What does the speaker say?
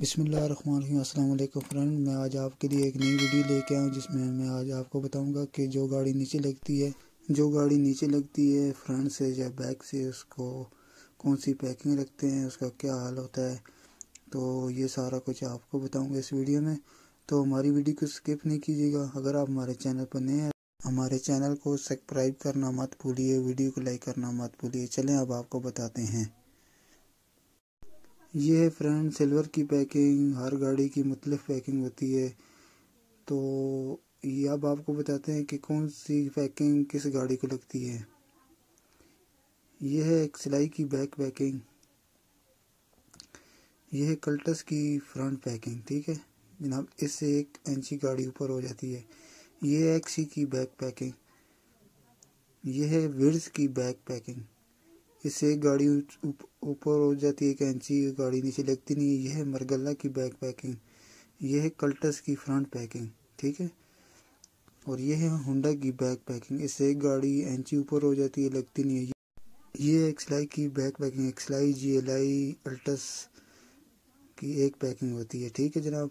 بسم اللہ الرحمن الرحیم۔ السلام علیکم فرینڈ، میں آج آپ کے لیے ایک نئی ویڈیو لے کے آیا ہوں جس میں میں آج آپ کو بتاؤں گا کہ جو گاڑی نیچے لگتی ہے فرنٹ سے یا بیک سے، اس کو کون سی پیکنگ رکھتے ہیں، اس کا کیا حال ہوتا ہے، تو یہ سارا کچھ آپ کو بتاؤں گا اس ویڈیو میں۔ تو ہماری ویڈیو کو سکپ نہیں کیجیے گا۔ اگر آپ ہمارے چینل پر نئے ہیں، ہمارے چینل کو سبسکرائب کرنا مت بھولیے، ویڈیو کو لائک کرنا مت بھولیے۔ چلیں اب آپ کو بتاتے ہیں۔ یہ ہے فرینڈ سلور کی پیکنگ۔ ہر گاڑی کی مختلف پیکنگ ہوتی ہے، تو یہ اب آپ کو بتاتے ہیں کہ کون سی پیکنگ کس گاڑی کو لگتی ہے۔ یہ ہے ایک سلائی کی بیک پیکنگ، یہ ہے کلٹس کی فرنٹ پیکنگ، ٹھیک ہے جناب، اس سے 1 انچ گاڑی اوپر ہو جاتی ہے۔ یہ ہے ایک سی کی بیک پیکنگ، یہ ہے ویڈز کی بیک پیکنگ، اس سے ایک گاڑی اوپر ہو جاتی ہے 1 انچ، گاڑی نیچے لگتی نہیں ہے۔ یہ ہے مرگلہ کی بیک پیکنگ، یہ ہے کلٹس کی فرنٹ پیکنگ، ٹھیک ہے، اور یہ ہے ہونڈا کی بیک پیکنگ، اس سے ایک گاڑی انچ اوپر ہو جاتی ہے، لگتی نہیں ہے۔ یہ ایک سلائی کی بیک پیکنگ، ایک سلائی GLI الٹس کی ایک پیکنگ ہوتی ہے، ٹھیک ہے جناب۔